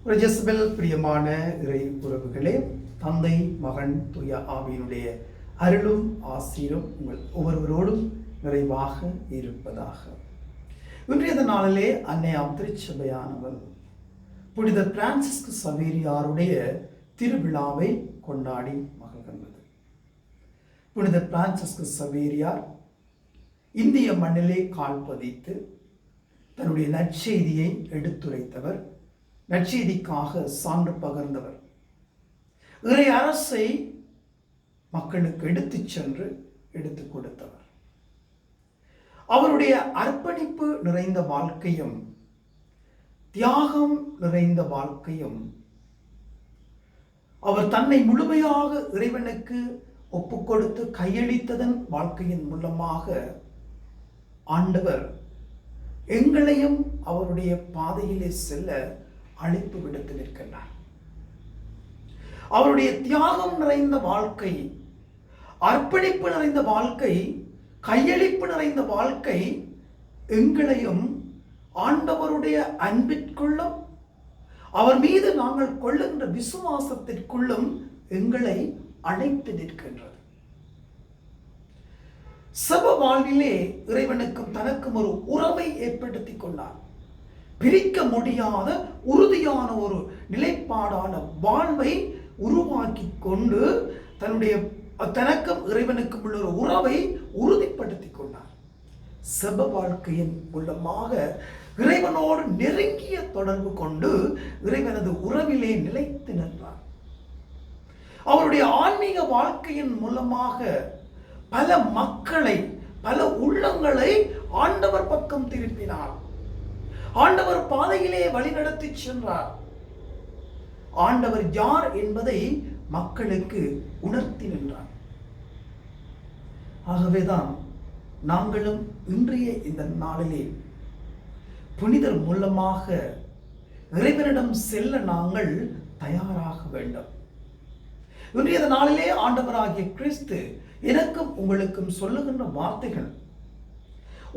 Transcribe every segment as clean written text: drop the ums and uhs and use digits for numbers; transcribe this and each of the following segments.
ஒரு ஜெசபெல் பிரியமான இறை உறவுகளே, தந்தை மகன் தூய ஆவியினுடைய அருளும் ஆசீரும் உங்கள் ஒவ்வொருவரோடும் நிறைவாக இருப்பதாக. இன்றைய நாளிலே அன்னை திருச்சபையானவர் புனித பிரான்சிஸ்கு சவேரியாருடைய திருவிழாவை கொண்டாடி மகிழ்கின்றது. புனித பிரான்சிஸ்கு சவேரியார் இந்திய மண்ணிலே கால் பதித்து தன்னுடைய நற்செய்தியை எடுத்துரைத்தவர், நற்செய்திக்காக சான்று பகர்ந்தவர், இறை அரசை மக்களுக்கு எடுத்துச் சென்று எடுத்துக் கொடுத்தவர். அவருடைய அர்ப்பணிப்பு நிறைந்த வாழ்க்கையும் தியாகம் நிறைந்த வாழ்க்கையும், அவர் தன்னை முழுமையாக இறைவனுக்கு ஒப்புக் கொடுத்து கையளித்ததன் வாழ்க்கையின் மூலமாக ஆண்டவர் எங்களையும் அவருடைய பாதையிலே செல்ல அழைப்பு விடுத்து நிற்கின்றார். அவருடைய தியாகம் நிறைந்த வாழ்க்கை, அர்ப்பணிப்பு நிறைந்த வாழ்க்கை, கையளிப்பு நிறைந்த வாழ்க்கை எங்களையும் ஆண்டவருடைய அன்பிற்குள்ளும் அவர் மீது நாங்கள் கொள்ளுகின்ற விசுவாசத்திற்குள்ளும் எங்களை அழைத்து நிற்கின்றது. சப வாழ்விலே இறைவனுக்கும் தனக்கும் ஒரு உறவை ஏற்படுத்திக் கொண்டார். பிரிக்க முடியாத உறுதியான ஒரு நிலைப்பாடான வாழ்வை உருவாக்கி கொண்டு தனக்கும் இறைவனுக்கும் உள்ள ஒரு உறவை உறுதிப்படுத்திக் கொண்டார். சப வாழ்க்கையின் மூலமாக இறைவனோடு நெருங்கிய தொடர்பு கொண்டு இறைவனது உறவிலே நிலைத்து நின்றார். அவருடைய ஆன்மீக வாழ்க்கையின் மூலமாக பல மக்களை, பல உள்ளங்களை ஆண்டவர் பக்கம் திருப்பினார். ஆண்டவர் பாதையிலே வழிநடத்தி சென்றார். ஆண்டவர் யார் என்பதை மக்களுக்கு உணர்த்தி நின்றார். ஆகவேதான் நாங்களும் இன்றைய இந்த நாளிலே புனிதர் மூலமாக இறைவனிடம் செல்ல நாங்கள் தயாராக வேண்டும். இன்றைய நாளிலே ஆண்டவராகிய கிறிஸ்து எனக்கும் உங்களுக்கும் சொல்லுகின்ற வார்த்தைகள்,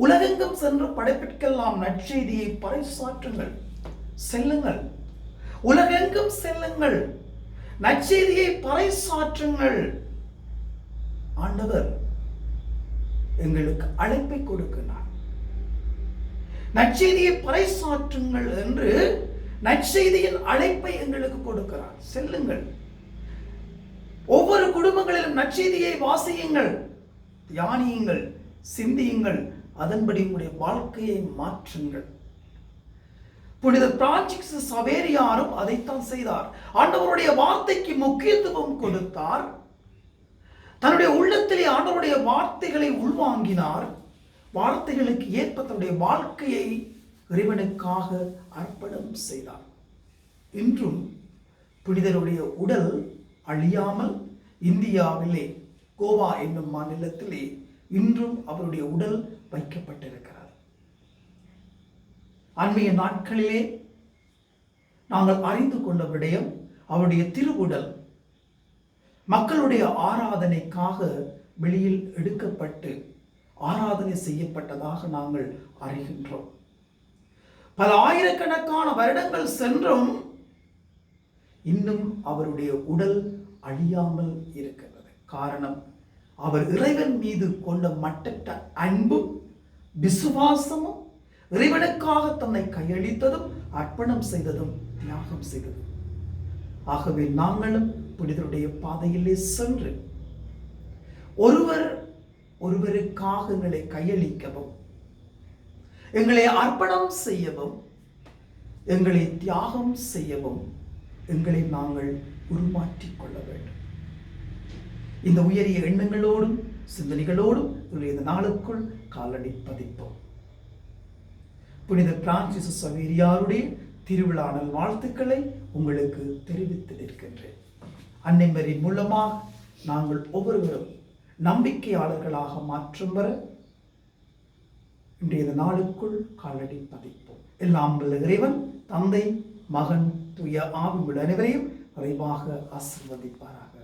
உலகெங்கும் சென்று படைப்பிற்கெல்லாம் நற்செய்தியை பறைசாற்றுங்கள், செல்லுங்கள், உலகெங்கும் செல்லுங்கள், நற்செய்தியை பறைசாற்றுங்கள். ஆண்டவர் எங்களுக்கு அழைப்பை கொடுக்கிறார். நற்செய்தியை பறைசாற்றுங்கள் என்று நற்செய்தியின் அழைப்பை எங்களுக்கு கொடுக்கிறார். செல்லுங்கள், ஒவ்வொரு குடும்பங்களிலும் நற்செய்தியை வாசியுங்கள், தியானியுங்கள், சிந்தியுங்கள், அதன்படி உங்களுடைய வாழ்க்கையை மாற்றுங்கள். புனித பிரான்சிஸ்கு சவேரியாரும் அதைத்தான் செய்தார். ஆண்டவருடைய வார்த்தைக்கு முக்கியத்துவம் கொடுத்தார். தன்னுடைய உள்ளத்திலே ஆண்டவருடைய வார்த்தைகளை உள்வாங்கினார். வார்த்தைகளுக்கு ஏற்ப தன்னுடைய வாழ்க்கையை இறைவனுக்காக அர்ப்பணம் செய்தார். இன்றும் புனிதருடைய உடல் அழியாமல் இந்தியாவிலே கோவா என்னும் மாநிலத்திலே இன்றும் அவருடைய உடல் வைக்கப்பட்டிருக்கிறது. அண்மைய நாட்களிலே நாங்கள் அறிந்து கொண்ட விடயம், அவருடைய திருவுடல் மக்களுடைய ஆராதனைக்காக வெளியில் எடுக்கப்பட்டு ஆராதனை செய்யப்பட்டதாக நாங்கள் அறிகின்றோம். பல ஆயிரக்கணக்கான வருடங்கள் சென்றும் இன்னும் அவருடைய உடல் அழியாமல் இருக்கிறது. காரணம், அவர் இறைவன் மீது கொண்ட மட்டற்ற அன்பும் விசுவாசமும், இறைவனுக்காக தன்னை கையளித்ததும், அர்ப்பணம் செய்ததும், தியாகம் செய்ததும். ஆகவே நாங்களும் புனிதருடைய பாதையிலே சென்று ஒருவருக்காக எங்களை கையளிக்கவும், எங்களை அர்ப்பணம் செய்யவும், எங்களை தியாகம் செய்யவும் எங்களை நாங்கள் உருமாற்றிக் கொள்ள வேண்டும். இந்த உயரிய எண்ணங்களோடும் சிந்தனைகளோடும் இந்த நாளுக்குள் காலடி பதிப்போம். புனித பிரான்சிஸ்கு சவேரியாருடைய திருவிழா நல் வாழ்த்துக்களை உங்களுக்கு தெரிவித்து நிற்கின்றேன். அன்னை மரி மூலமாக நாங்கள் ஒவ்வொருவரும் நம்பிக்கையாளர்களாக மாற்றம் வர இன்றைய நாளுக்குள் காலடி பதிப்போம். எல்லாம் வல்ல இறைவன் தந்தை மகன் தூய ஆவி அனைவரையும் விரைவாக ஆசீர்வதிப்பாராக.